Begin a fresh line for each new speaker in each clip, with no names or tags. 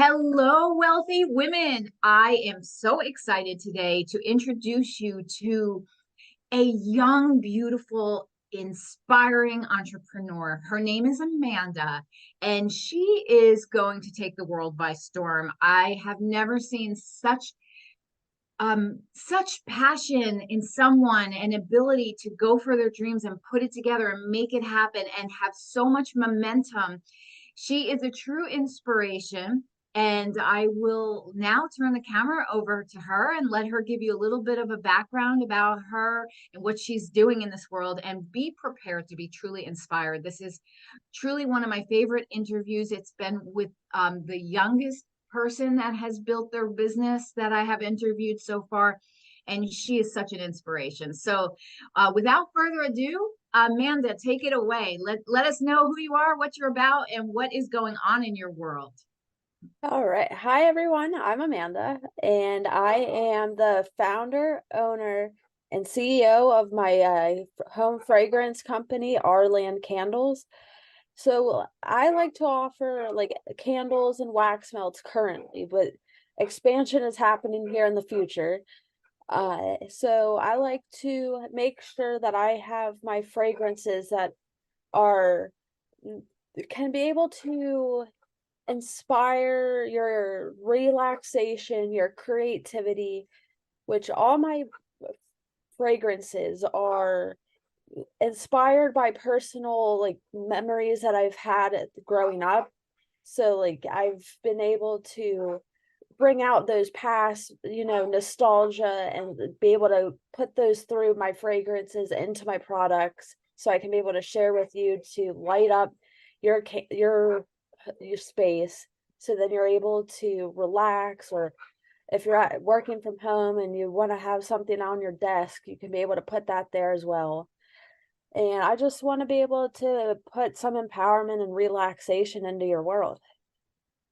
Hello, wealthy women. I am so excited today to introduce you to a young, beautiful, inspiring entrepreneur. Her name is Amanda, and she is going to take the world by storm. I have never seen such passion in someone and ability to go for their dreams and put it together and make it happen and have so much momentum. She is a true inspiration. And I will now turn the camera over to her and let her give you a little bit of a background about her and what she's doing in this world. And be prepared to be truly inspired. This is truly one of my favorite interviews. It's been with the youngest person that has built their business that I have interviewed so far. And she is such an inspiration. So, without further ado, Amanda, take it away. Let us know who you are, what you're about, and what is going on in your world.
All right. Hi, everyone. I'm Amanda, and I am the founder, owner, and CEO of my home fragrance company, Our Land Candles. So I like to offer like candles and wax melts currently, but expansion is happening here in the future. So I like to make sure that I have my fragrances that are can be able to inspire your relaxation, your creativity, which all my fragrances are inspired by personal like memories that I've had growing up. So like I've been able to bring out those past, nostalgia and be able to put those through my fragrances into my products so I can be able to share with you to light up your space so then you're able to relax, or if you're working from home and you want to have something on your desk, you can be able to put that there as well. And I just want to be able to put some empowerment and relaxation into your world.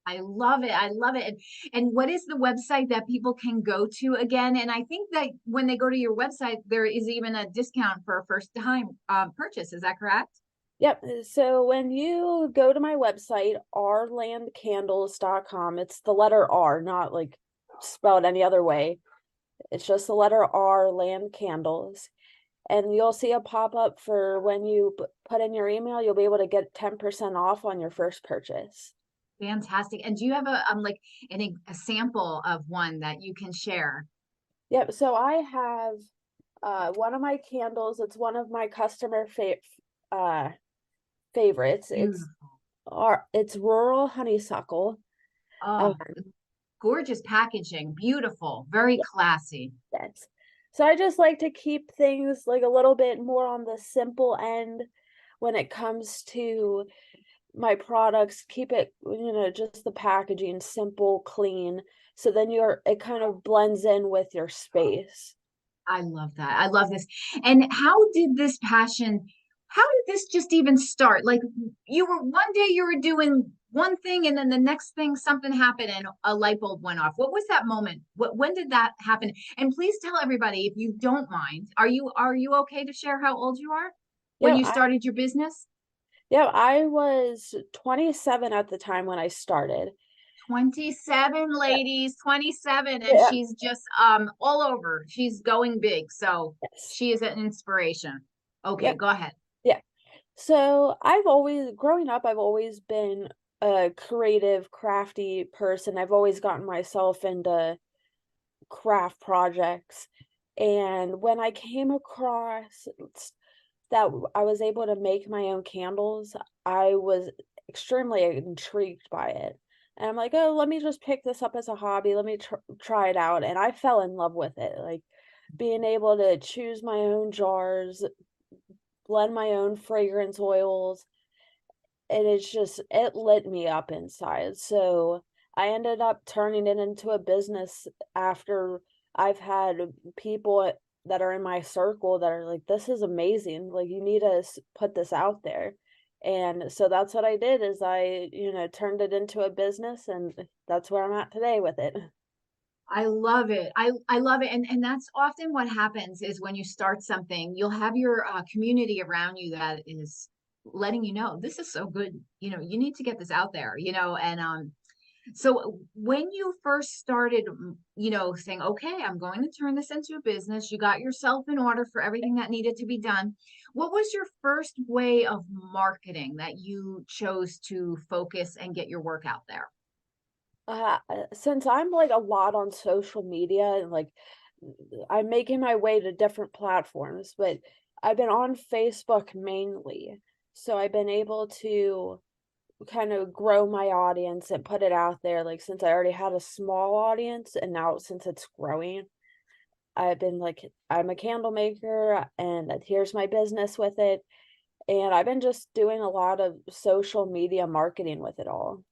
I love it. I love it. And what is the website that people can go to again? And I think that when they go to your website, there is even a discount for a first time purchase. Is that correct?
Yep. So when you go to my website, rlandcandles.com, it's the letter R, not like spelled any other way. It's just the letter R, Land Candles. And you'll see a pop-up for when you put in your email, you'll be able to get 10% off on your first purchase.
Fantastic. And do you have a sample of one that you can share?
Yep. So I have one of my candles. It's one of my customer uh favorites.
Beautiful.
It's rural honeysuckle. Um,
Oh, gorgeous packaging. Beautiful. Very classy.
yes. So I just like to keep things like a little bit more on the simple end when it comes to my products. Keep it, just the packaging simple, clean. So then it kind of blends in with your space.
I love that. I love this. And how did this just even start? Like you were one day you were doing one thing and then the next thing something happened and a light bulb went off. What was that moment? When did that happen? And please tell everybody if you don't mind, are you okay to share how old you are when
Yeah,
you started your business?
I was 27 at the time when I started.
27
Yeah.
ladies, 27, and
Yeah.
she's just all over. She's going big. So
Yes.
she is an inspiration. Okay,
Yep.
go ahead.
Yeah. So growing up, I've always been a creative, crafty person. I've always gotten myself into craft projects. And when I came across that I was able to make my own candles, I was extremely intrigued by it. And I'm like, oh, let me just pick this up as a hobby. Let me try it out. And I fell in love with it. Like being able to choose my own jars, blend my own fragrance oils, and it lit me up inside. So I ended up turning it into a business after I've had people that are in my circle that are like, this is amazing. Like you need to put this out there. And so that's what I did is turned it into a business, and that's where I'm at today with it.
I love it. I love it. And that's often what happens is when you start something, you'll have your community around you that is letting you know this is so good. You know, you need to get this out there, and So when you first started, saying, okay, I'm going to turn this into a business, you got yourself in order for everything that needed to be done. What was your first way of marketing that you chose to focus and get your work out there?
Since I'm like a lot on social media and like I'm making my way to different platforms, but I've been on Facebook mainly. So I've been able to kind of grow my audience and put it out there. Like since I already had a small audience and now since it's growing, I've been like, I'm a candle maker and here's my business with it. And I've been just doing a lot of social media marketing with it all.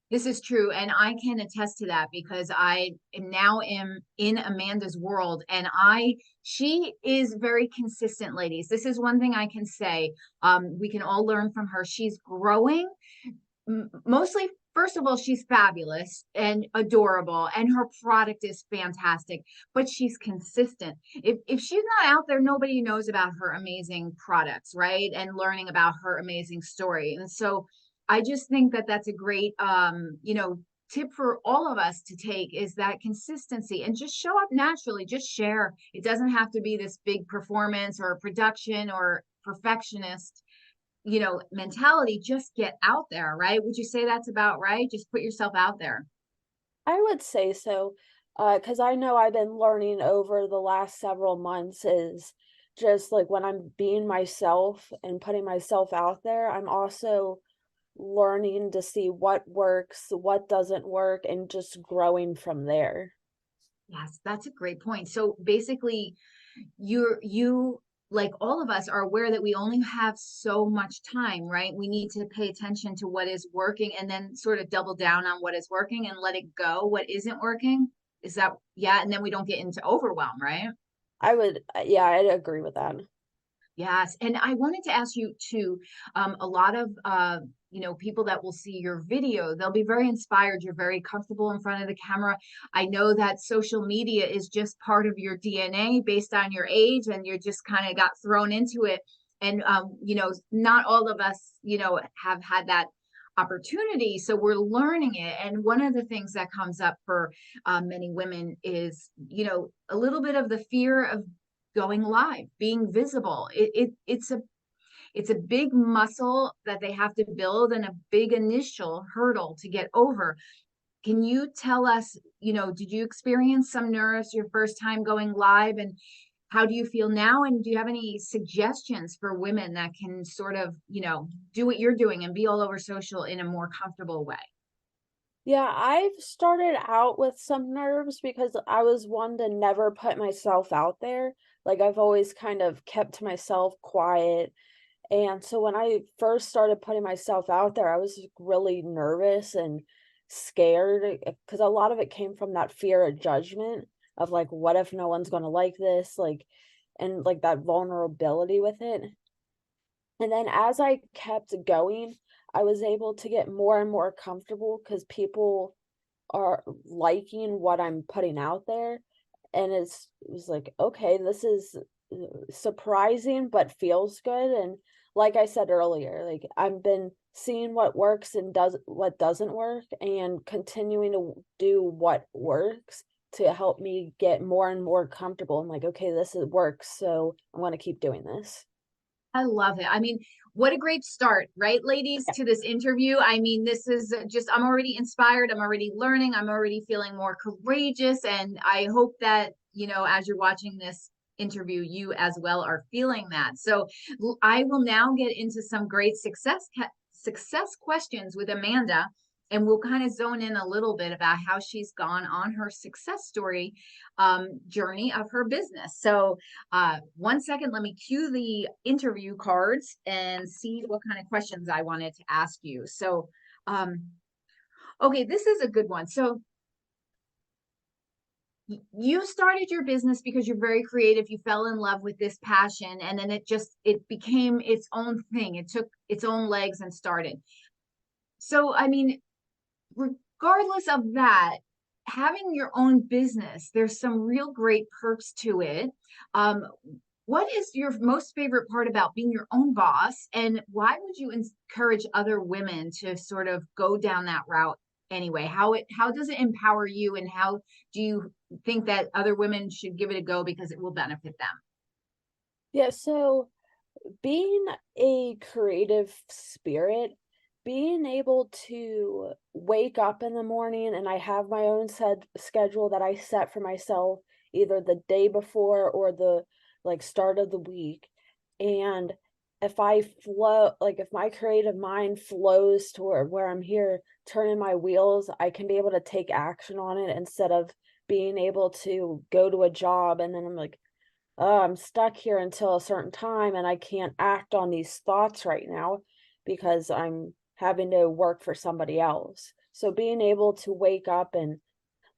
This is true, and I can attest to that because I am now am in Amanda's world, and she is very consistent, ladies. This is one thing I can say. We can all learn from her. She's growing mostly. First of all, she's fabulous and adorable, and her product is fantastic, but she's consistent. If she's not out there, nobody knows about her amazing products, right? And learning about her amazing story. And so I just think that that's a great, tip for all of us to take is that consistency and just show up naturally, just share. It doesn't have to be this big performance or production or perfectionist mentality. Just get out there, right? Would you say that's about right? Just put yourself out there.
I would say so, because I know I've been learning over the last several months is just like when I'm being myself and putting myself out there, I'm also learning to see what works, what doesn't work, and just growing from there.
Yes, that's a great point. So basically, you like all of us are aware that we only have so much time, right? We need to pay attention to what is working and then sort of double down on what is working and let it go what isn't working. Is that, yeah, and then we don't get into overwhelm, right?
Yeah, I'd agree with that.
Yes, and I wanted to ask you too, a lot of people that will see your video, they'll be very inspired. You're very comfortable in front of the camera. I know that social media is just part of your DNA based on your age, and you just kind of got thrown into it. And not all of us, have had that opportunity. So we're learning it. And one of the things that comes up for many women is, a little bit of the fear of going live, being visible. It's a big muscle that they have to build and a big initial hurdle to get over. Can you tell us, did you experience some nerves your first time going live, and how do you feel now? And do you have any suggestions for women that can sort of, do what you're doing and be all over social in a more comfortable way?
Yeah, I've started out with some nerves because I was one to never put myself out there. Like I've always kind of kept to myself quiet. And so when I first started putting myself out there, I was really nervous and scared because a lot of it came from that fear of judgment of like, what if no one's going to like this? Like, and like that vulnerability with it. And then as I kept going, I was able to get more and more comfortable because people are liking what I'm putting out there. And it was like, okay, this is surprising, but feels good. And like I said earlier, like I've been seeing what works and does what doesn't work and continuing to do what works to help me get more and more comfortable. I'm like, okay, this is works, so I want to keep doing this.
I love it. I mean, what a great start, right, ladies, to this interview. I mean, this is just, I'm already inspired. I'm already learning. I'm already feeling more courageous. And I hope that, as you're watching this interview, you as well are feeling that. So I will now get into some great success questions with Amanda. And we'll kind of zone in a little bit about how she's gone on her success story journey of her business. So 1 second, let me cue the interview cards and see what kind of questions I wanted to ask you. So, okay, this is a good one. So, you started your business because you're very creative. You fell in love with this passion, and then it became its own thing. It took its own legs and started. So, I mean, regardless of that, having your own business, there's some real great perks to it. Um, what is your most favorite part about being your own boss, and why would you encourage other women to sort of go down that route anyway? How does it empower you, and how do you think that other women should give it a go because it will benefit them?
Yeah, so being a creative spirit, being able to wake up in the morning and I have my own set schedule that I set for myself either the day before or the like start of the week. And if I flow, like if my creative mind flows toward where I'm here turning my wheels, I can be able to take action on it instead of being able to go to a job and then I'm like, oh, I'm stuck here until a certain time and I can't act on these thoughts right now because I'm having to work for somebody else. So being able to wake up and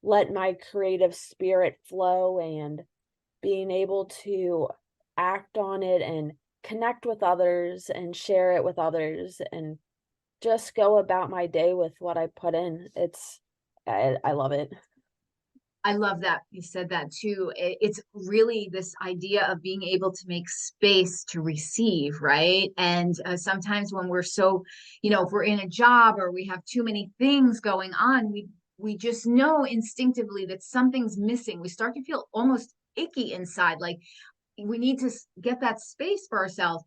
let my creative spirit flow and being able to act on it and connect with others and share it with others and just go about my day with what I put in. I love it.
I love that you said that too. It's really this idea of being able to make space to receive, right? And sometimes when we're so, if we're in a job or we have too many things going on, we just know instinctively that something's missing. We start to feel almost icky inside, like we need to get that space for ourselves.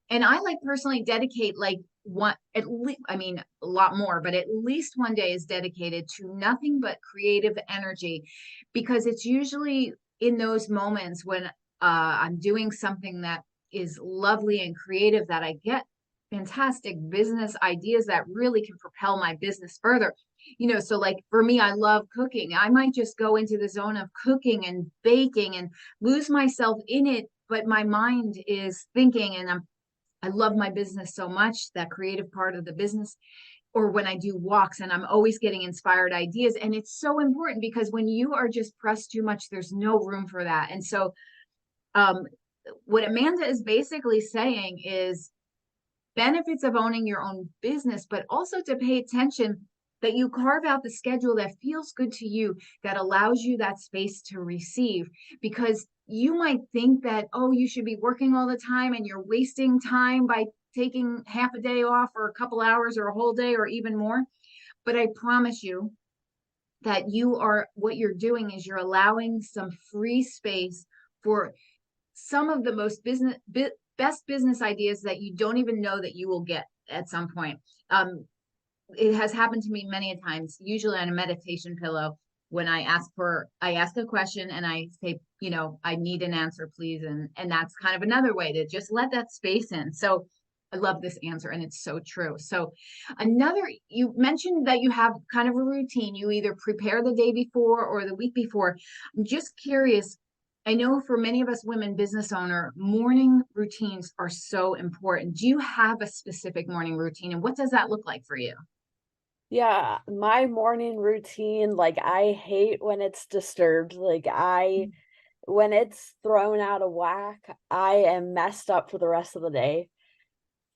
And I like personally dedicate like one at least, I mean a lot more, but at least one day is dedicated to nothing but creative energy, because it's usually in those moments when I'm doing something that is lovely and creative that I get fantastic business ideas that really can propel my business further. So like for me, I love cooking. I might just go into the zone of cooking and baking and lose myself in it, but my mind is thinking, and I love my business so much, that creative part of the business, or when I do walks and I'm always getting inspired ideas. And it's so important because when you are just pressed too much, there's no room for that. And so, um, what Amanda is basically saying is benefits of owning your own business, but also to pay attention that you carve out the schedule that feels good to you, that allows you that space to receive. Because you might think that, oh, you should be working all the time and you're wasting time by taking half a day off or a couple hours or a whole day or even more. But I promise you that what you're doing is you're allowing some free space for some of the best business ideas that you don't even know that you will get at some point. It has happened to me many a times, usually on a meditation pillow, when I ask a question and I say, I need an answer, please. And that's kind of another way to just let that space in. So I love this answer, and it's so true. So you mentioned that you have kind of a routine. You either prepare the day before or the week before. I'm just curious. I know for many of us women business owner, morning routines are so important. Do you have a specific morning routine, and what does that look like for you?
Yeah, my morning routine, like I hate when it's disturbed. When it's thrown out of whack, I am messed up for the rest of the day.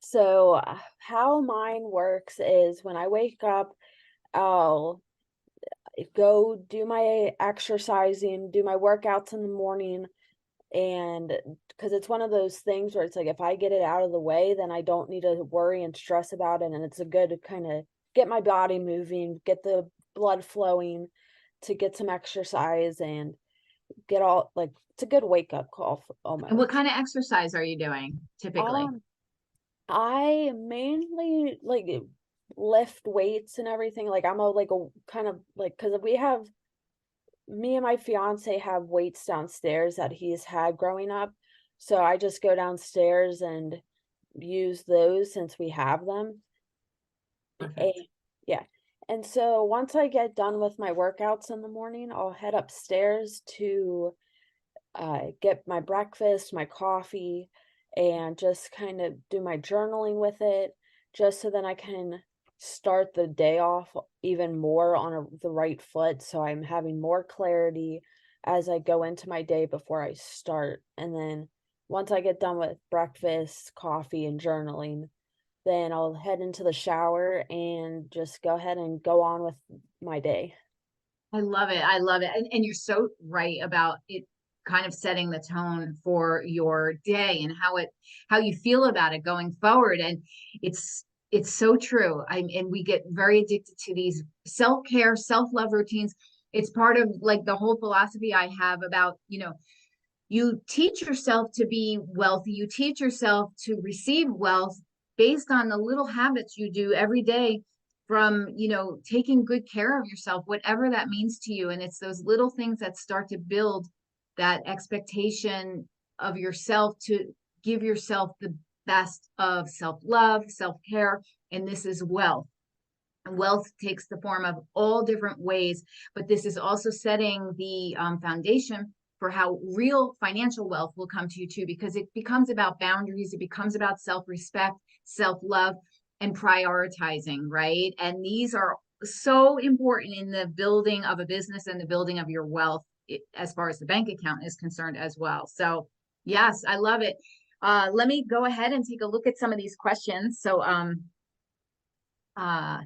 So, how mine works is when I wake up, I'll go do my exercising, do my workouts in the morning, and because it's one of those things where it's like if I get it out of the way, then I don't need to worry and stress about it. And it's a good kind of get my body moving, get the blood flowing to get some exercise and get all like it's a good wake up call
And what
almost.
kind of exercise are you doing typically?
Um, I mainly like lift weights and everything. Like I'm a like a kind of like because we have me and my fiance have weights downstairs that he's had growing up. So I just go downstairs and use those since we have them.
Perfect.
A, yeah. And so once I get done with my workouts in the morning, I'll head upstairs to get my breakfast, my coffee, and just kind of do my journaling with it, just so then I can start the day off even more on the right foot. So I'm having more clarity as I go into my day before I start. And then once I get done with breakfast, coffee, and journaling, then I'll head into the shower and just go ahead and go on with my day.
I love it. I love it. And you're so right about it kind of setting the tone for your day and how you feel about it going forward. And it's It's so true. And we get very addicted to these self-care, self-love routines. It's part of like the whole philosophy I have about, you teach yourself to be wealthy. You teach yourself to receive wealth based on the little habits you do every day from, taking good care of yourself, whatever that means to you. And it's those little things that start to build that expectation of yourself to give yourself the best of self-love, self-care, and this is wealth. Wealth takes the form of all different ways, but this is also setting the foundation for how real financial wealth will come to you too, because it becomes about boundaries, it becomes about self-respect, self-love, and prioritizing, right? And these are so important in the building of a business and the building of your wealth, as far as the bank account is concerned as well. So yes, I love it. Let me go ahead and take a look at some of these questions. So uh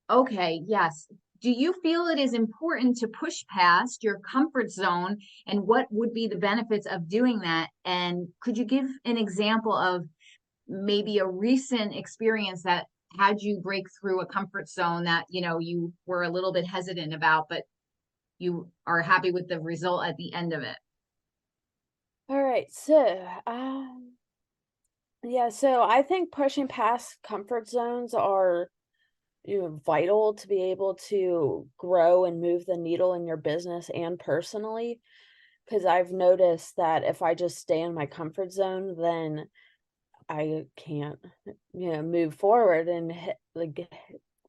okay, yes. Do you feel it is important to push past your comfort zone, and what would be the benefits of doing that? And could you give an example of maybe a recent experience that had you break through a comfort zone that, you were a little bit hesitant about, but you are happy with the result at the end of it?
All right, so yeah, so I think pushing past comfort zones are vital to be able to grow and move the needle in your business and personally. Because I've noticed that if I just stay in my comfort zone, then I can't, move forward and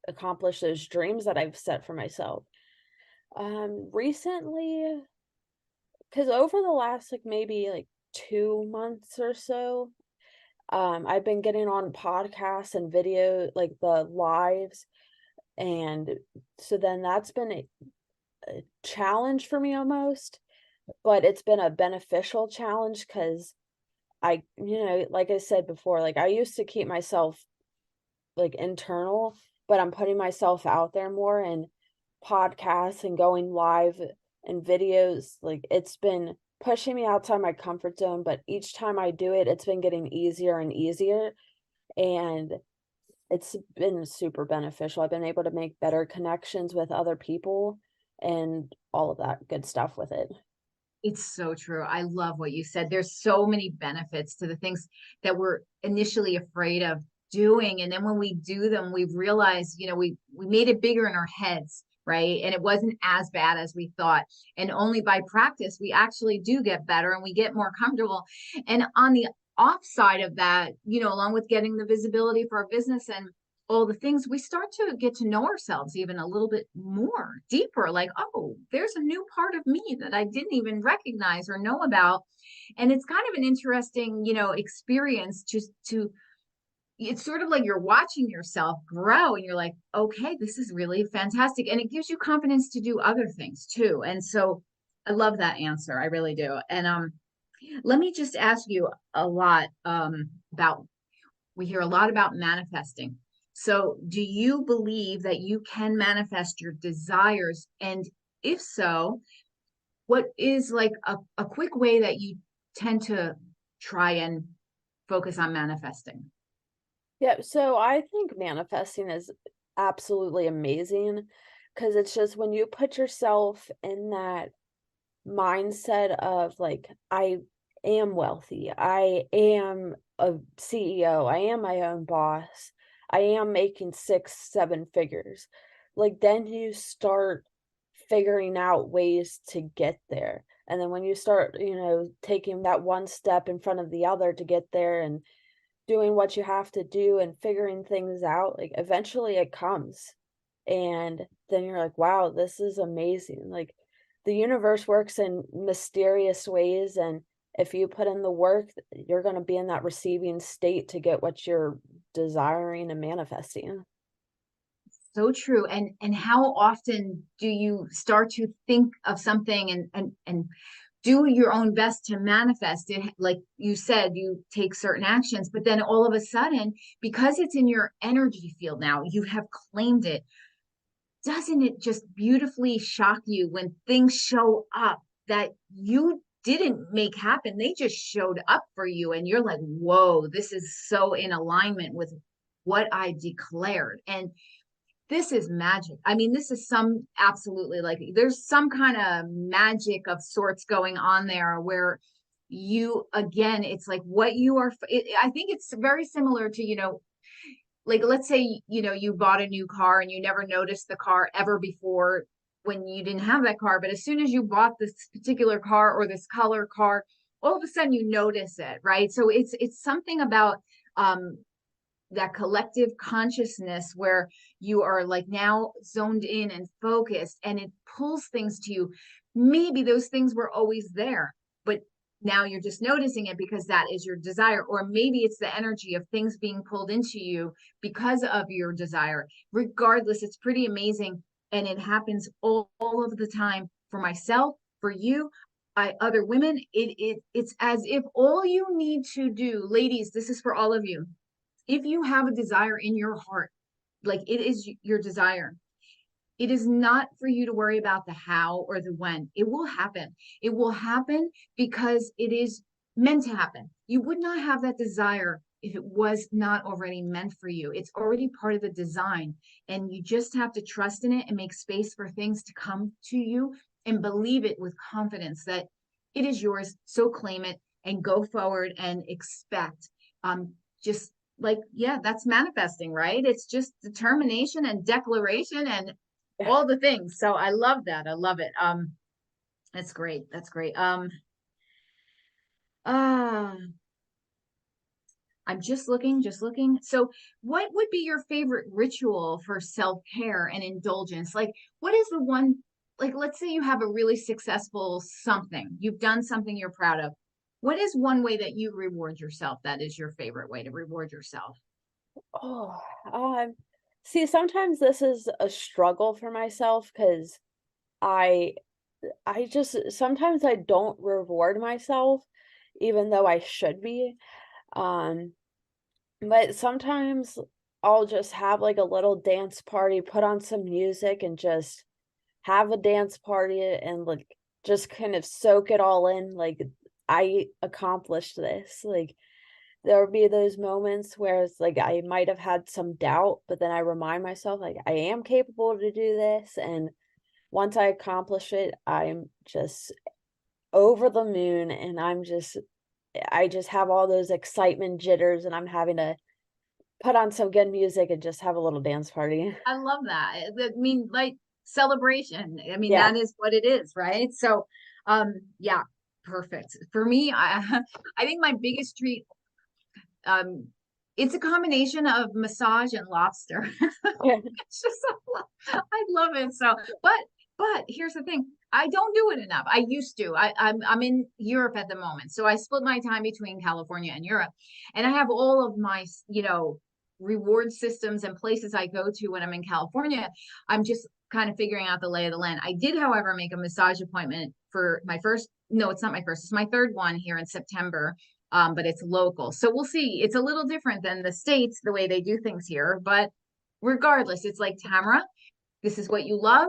accomplish those dreams that I've set for myself. Recently, because over the last maybe 2 months or so, I've been getting on podcasts and video, like the lives, and so then that's been a challenge for me almost, but it's been a beneficial challenge because like I said before, like I used to keep myself like internal, but I'm putting myself out there more and podcasts and going live and videos. Like it's been pushing me outside my comfort zone, but each time I do it, it's been getting easier and easier. And it's been super beneficial. I've been able to make better connections with other people and all of that good stuff with it.
It's so true. I love what you said. There's so many benefits to the things that we're initially afraid of doing. And then when we do them, we've realized, we made it bigger in our heads, right? And it wasn't as bad as we thought. And only by practice, we actually do get better and we get more comfortable. And on the off side of that, along with getting the visibility for our business and all the things, we start to get to know ourselves even a little bit more deeper, like, oh, there's a new part of me that I didn't even recognize or know about. And it's kind of an interesting, experience just to, it's sort of like you're watching yourself grow and you're like, okay, this is really fantastic. And it gives you confidence to do other things too. And so I love that answer. I really do. And let me just ask you a lot about, we hear a lot about manifesting. So, do you believe that you can manifest your desires? And if so, what is like a quick way that you tend to try and focus on manifesting?
Yeah, so I think manifesting is absolutely amazing because it's just when you put yourself in that mindset of like, I am wealthy, I am a CEO, I am my own boss, I am making 6, 7 figures. Like, then you start figuring out ways to get there. And then when you start, taking that one step in front of the other to get there and doing what you have to do and figuring things out, like eventually it comes. And then you're like, wow, this is amazing. Like the universe works in mysterious ways. And if you put in the work, you're going to be in that receiving state to get what you're desiring and manifesting.
So true. And how often do you start to think of something and do your own best to manifest it? Like you said, you take certain actions, but then all of a sudden, because it's in your energy field now, you have claimed it. Doesn't it just beautifully shock you when things show up that you didn't make happen? They just showed up for you, and you're like, whoa, this is so in alignment with what I declared. And this is magic. I mean, this is some absolutely like there's some kind of magic of sorts going on there where you, again, it's like what you are. I think it's very similar to, like let's say, you bought a new car and you never noticed the car ever before when you didn't have that car. But as soon as you bought this particular car or this color car, all of a sudden you notice it, right? So it's something about um that collective consciousness where you are like now zoned in and focused and it pulls things to you. Maybe those things were always there, but now you're just noticing it because that is your desire. Or maybe it's the energy of things being pulled into you because of your desire. Regardless, it's pretty amazing. And it happens all of the time for myself, for you, other women. It's as if all you need to do, ladies, this is for all of you, if you have a desire in your heart, like it is your desire, it is not for you to worry about the how or the when. It will happen. It will happen because it is meant to happen. You would not have that desire if it was not already meant for you. It's already part of the design. And you just have to trust in it and make space for things to come to you and believe it with confidence that it is yours. So claim it and go forward and expect. Just like, yeah, that's manifesting, right? It's just determination and declaration and all the things. So I love that. I love it. That's great. That's great. Uh, I'm just looking, just looking. So what would be your favorite ritual for self-care and indulgence? Like, what is the one, like, let's say you have a really successful something, you've done something you're proud of. What is one way that you reward yourself that is your favorite way to reward yourself?
Oh, see, sometimes this is a struggle for myself because I I just sometimes I don't reward myself even though I should be. Um, but sometimes I'll just have like a little dance party, put on some music and just have a dance party and like just kind of soak it all in like I accomplished this. Like there would be those moments where it's like I might have had some doubt, but then I remind myself like I am capable to do this, and once I accomplish it, I'm just over the moon and I just have all those excitement jitters and I'm having to put on some good music and just have a little dance party.
I love that. I mean, like celebration. I mean,
Yeah.
that is what it is, right? So, yeah, perfect. For me, I think my biggest treat, um, it's a combination of massage and lobster. It's just, I love it. So, but here's the thing. I don't do it enough. I used to. I'm in Europe at the moment. So I split my time between California and Europe. And I have all of my, reward systems and places I go to when I'm in California. I'm just kind of figuring out the lay of the land. I did, however, make a massage appointment for my first, no, it's not my first, it's my third one here in September. But it's local. So we'll see. It's a little different than the States, the way they do things here. But regardless, it's like, Tamara, this is what you love.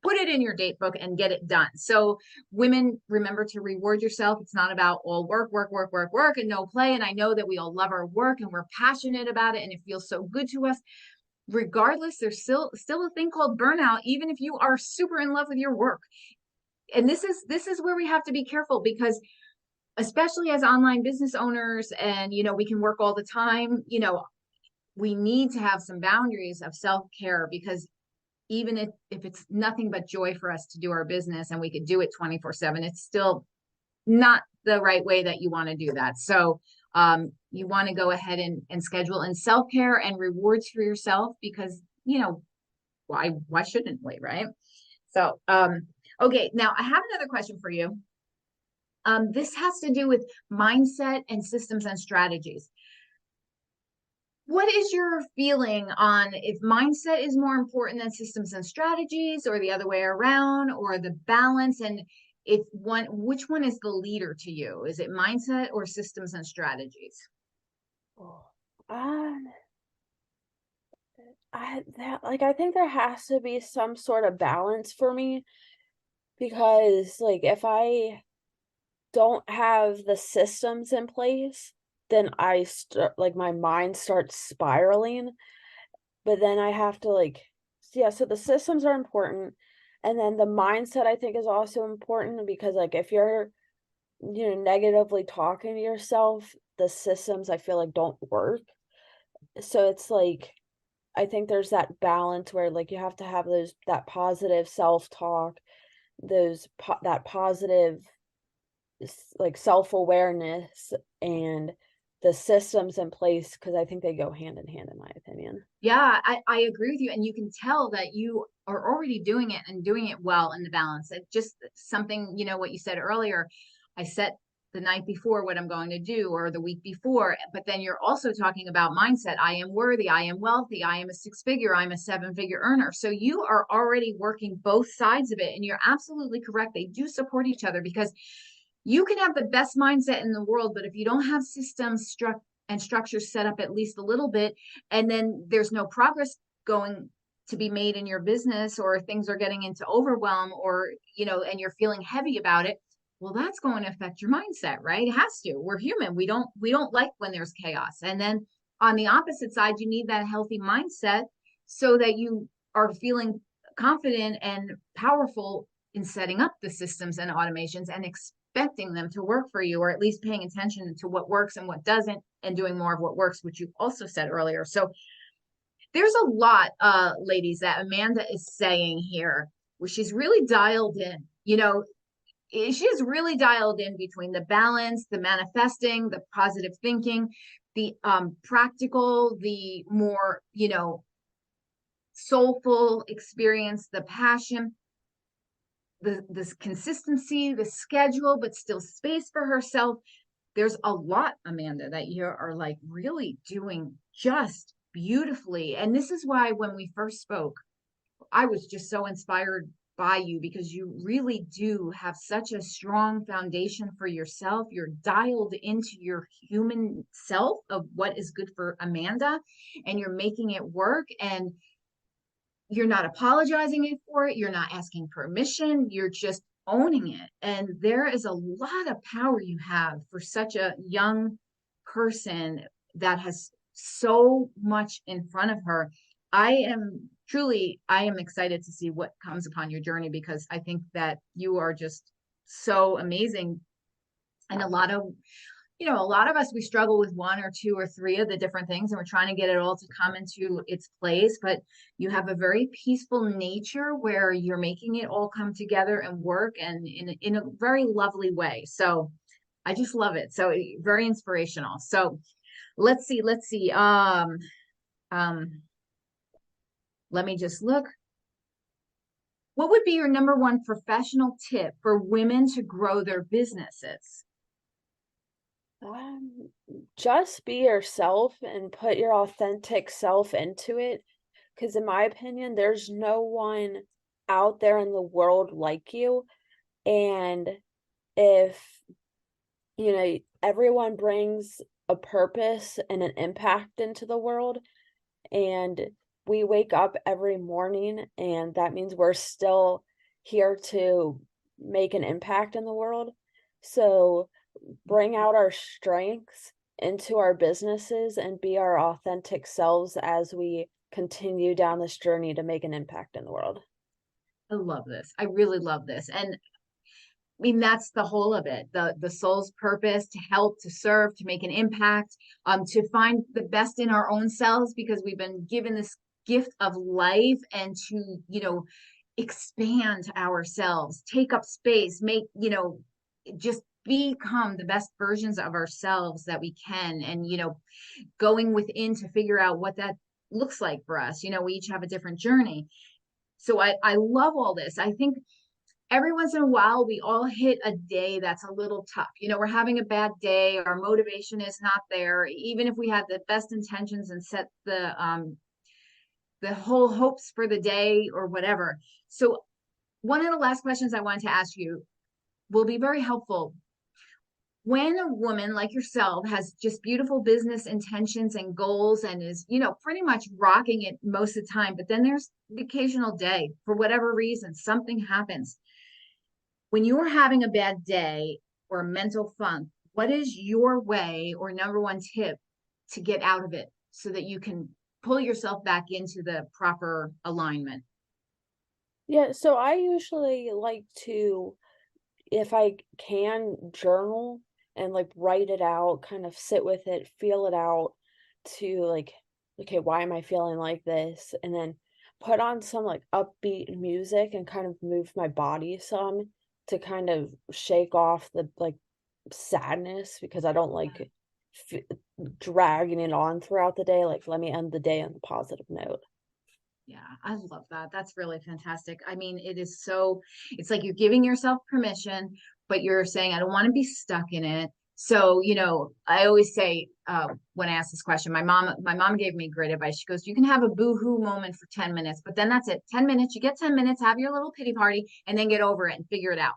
Put it in your date book and get it done. So, women, remember to reward yourself. It's not about all work, work, work, work, work, and no play. And I know that we all love our work and we're passionate about it and it feels so good to us. Regardless, there's still a thing called burnout, even if you are super in love with your work. And this is where we have to be careful because especially as online business owners and we can work all the time, we need to have some boundaries of self-care because even if it's nothing but joy for us to do our business and we could do it 24/7, it's still not the right way that you want to do that. So you want to go ahead and schedule in self-care and rewards for yourself because why shouldn't we, right? So okay, now I have another question for you. This has to do with mindset and systems and strategies. What is your feeling on if mindset is more important than systems and strategies, or the other way around, or the balance? And if one, which one is the leader to you? Is it mindset or systems and strategies?
Oh, I think there has to be some sort of balance for me because like if I don't have the systems in place, then I start like my mind starts spiraling, but then I have to like, yeah, so the systems are important. And then the mindset I think is also important because like if you're, negatively talking to yourself, the systems I feel like don't work. So it's like I think there's that balance where like you have to have that positive self-talk, that positive like self-awareness and the systems in place because I think they go hand in hand in my opinion.
Yeah, I agree with you. And you can tell that you are already doing it and doing it well in the balance. It's just something, what you said earlier. I set the night before what I'm going to do or the week before. But then you're also talking about mindset. I am worthy. I am wealthy. I am a six figure. I'm a seven-figure earner. So you are already working both sides of it. And you're absolutely correct. They do support each other because you can have the best mindset in the world, but if you don't have systems and structures set up at least a little bit, and then there's no progress going to be made in your business, or things are getting into overwhelm, or and you're feeling heavy about it, well, that's going to affect your mindset, right? It has to. We're human. We don't like when there's chaos. And then on the opposite side, you need that healthy mindset so that you are feeling confident and powerful in setting up the systems and automations and expecting them to work for you, or at least paying attention to what works and what doesn't, and doing more of what works, which you also said earlier. So there's a lot, ladies, that Amanda is saying here, where she's really dialed in. She's really dialed in between the balance, the manifesting, the positive thinking, the practical, the more, soulful experience, the passion, the consistency, the schedule, but still space for herself. There's a lot, Amanda, that you are like really doing just beautifully. And this is why when we first spoke, I was just so inspired by you because you really do have such a strong foundation for yourself. You're dialed into your human self of what is good for Amanda, and you're making it work. And you're not apologizing for it. You're not asking permission. You're just owning it. And there is a lot of power you have for such a young person that has so much in front of her. I am excited to see what comes upon your journey because I think that you are just so amazing. And a lot of us, we struggle with one or two or three of the different things, and we're trying to get it all to come into its place. But you have a very peaceful nature where you're making it all come together and work, and in a very lovely way. So I just love it. So very inspirational. So let's see. Um, let me just look. What would be your number one professional tip for women to grow their businesses?
Um, just be yourself and put your authentic self into it. Because, in my opinion, there's no one out there in the world like you. And if, everyone brings a purpose and an impact into the world, and we wake up every morning, and that means we're still here to make an impact in the world. So, bring out our strengths into our businesses and be our authentic selves as we continue down this journey to make an impact in the world.
I love this. I really love this. And I mean, that's the whole of it. The soul's purpose to help, to serve, to make an impact, to find the best in our own selves because we've been given this gift of life, and to, expand ourselves, take up space, make, just become the best versions of ourselves that we can. And, going within to figure out what that looks like for us. We each have a different journey. So I love all this. I think every once in a while we all hit a day that's a little tough. We're having a bad day, our motivation is not there, even if we had the best intentions and set the whole hopes for the day or whatever. So one of the last questions I wanted to ask you will be very helpful. When a woman like yourself has just beautiful business intentions and goals and is, pretty much rocking it most of the time, but then there's the occasional day, for whatever reason, something happens. When you are having a bad day or a mental funk, What is your way or number one tip to get out of it so that you can pull yourself back into the proper alignment?
Yeah, so I usually like to, if I can, journal and like write it out, kind of sit with it, feel it out to like, okay, why am I feeling like this? And then put on some like upbeat music and kind of move my body some to kind of shake off the like sadness because I don't like f dragging it on throughout the day. Like, let me end the day on a positive note.
Yeah, I love that. That's really fantastic. I mean, it's like you're giving yourself permission, but you're saying, I don't want to be stuck in it. So, I always say, when I ask this question, my mom gave me great advice. She goes, you can have a boo-hoo moment for 10 minutes, but then that's it. 10 minutes, you get 10 minutes, have your little pity party, and then get over it and figure it out.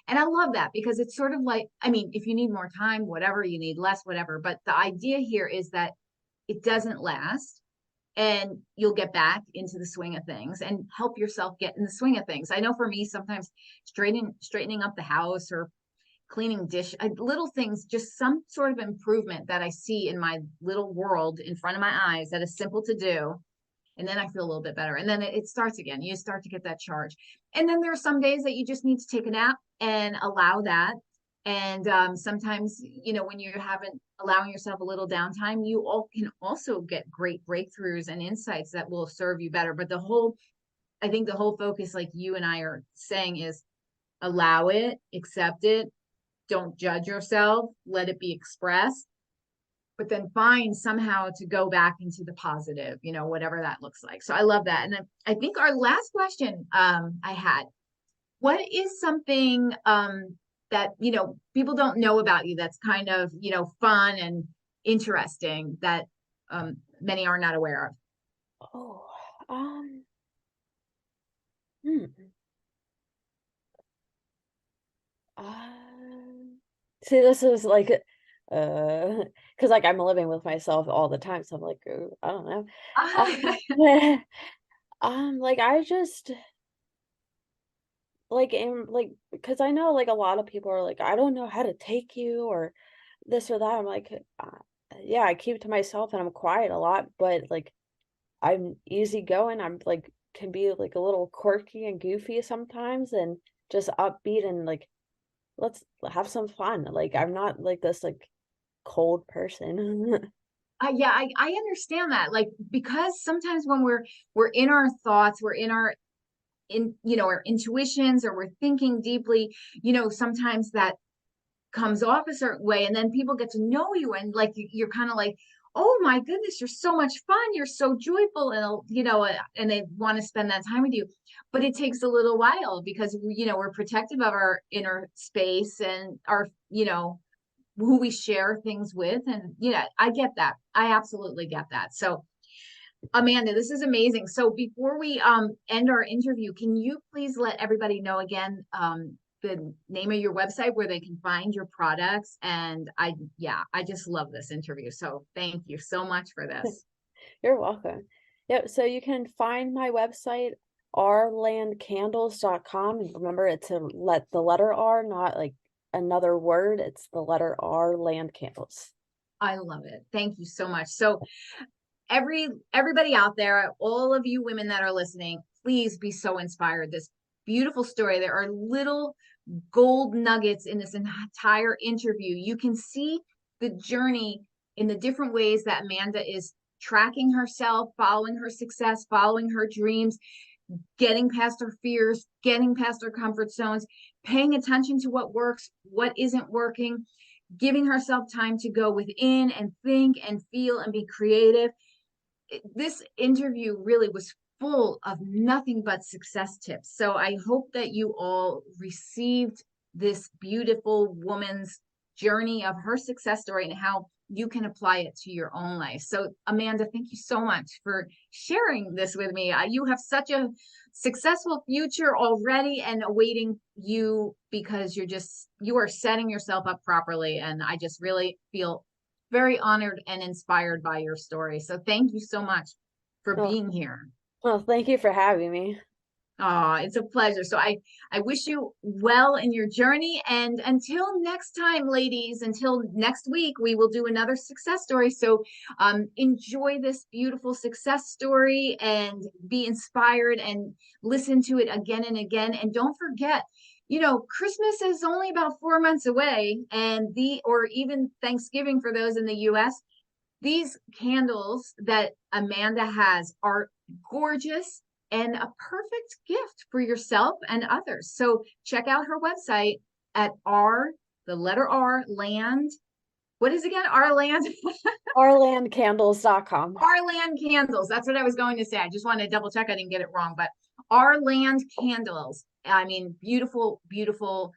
And I love that because it's sort of like, I mean, if you need more time, whatever, you need less, whatever. But the idea here is that it doesn't last and you'll get back into the swing of things and help yourself get in the swing of things. I know for me, sometimes straightening up the house or cleaning little things, just some sort of improvement that I see in my little world in front of my eyes that is simple to do. And then I feel a little bit better. And then it starts again. You start to get that charge. And then there are some days that you just need to take a nap and allow that. And sometimes, when you haven't allowing yourself a little downtime, you all can also get great breakthroughs and insights that will serve you better. But I think the whole focus, like you and I are saying, is allow it, accept it, don't judge yourself, let it be expressed, but then find somehow to go back into the positive, whatever that looks like. So I love that. And then I think our last question I had, what is something that, people don't know about you that's kind of, fun and interesting that many are not aware of?
Oh, um, hmm. See, this is like, because like I'm living with myself all the time, so I'm like, I don't know. Um, like I just like am like because I know like a lot of people are like, I don't know how to take you or this or that. I'm like, yeah, I keep to myself and I'm quiet a lot, but like I'm easygoing. I'm like can be like a little quirky and goofy sometimes and just upbeat and like let's have some fun. Like I'm not like this like cold person.
Yeah, I understand that. Like, because sometimes when we're in our thoughts, we're in our intuitions, or we're thinking deeply, sometimes that comes off a certain way, and then people get to know you, and like you're kind of like, oh my goodness, you're so much fun, you're so joyful, and and they want to spend that time with you. But it takes a little while because we're protective of our inner space and our who we share things with. And I get that. I absolutely get that. So Amanda, this is amazing. So before we end our interview, can you please let everybody know again the name of your website where they can find your products? And I just love this interview. So thank you so much for this.
You're welcome. Yep, so you can find my website rlandcandles.com, and remember it's a let the letter R, not like another word. It's the letter R, land candles.
I love it. Thank you so much. So everybody out there, all of you women that are listening, please be so inspired. This beautiful story. There are little gold nuggets in this entire interview. You can see the journey in the different ways that Amanda is tracking herself, following her success, following her dreams, getting past her fears, getting past her comfort zones, paying attention to what works, what isn't working, giving herself time to go within and think and feel and be creative. This interview really was full of nothing but success tips. So I hope that you all received this beautiful woman's journey of her success story and how you can apply it to your own life. So, Amanda, thank you so much for sharing this with me. You have such a successful future already and awaiting you because you are setting yourself up properly. And I just really feel very honored and inspired by your story. So thank you so much for
Well,
being here.
well, thank you for having me.
Oh, it's a pleasure. So I wish you well in your journey. And until next time, ladies, until next week, we will do another success story. So enjoy this beautiful success story and be inspired and listen to it again and again. And don't forget, Christmas is only about 4 months away, and or even Thanksgiving for those in the US. These candles that Amanda has are gorgeous and a perfect gift for yourself and others. So check out her website at the letter R, land. What is again? Our land?
Ourlandcandles.com.
Our land candles. That's what I was going to say. I just wanted to double check I didn't get it wrong, but our land candles. I mean, beautiful, beautiful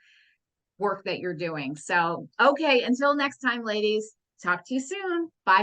work that you're doing. So, okay, until next time, ladies, talk to you soon. Bye.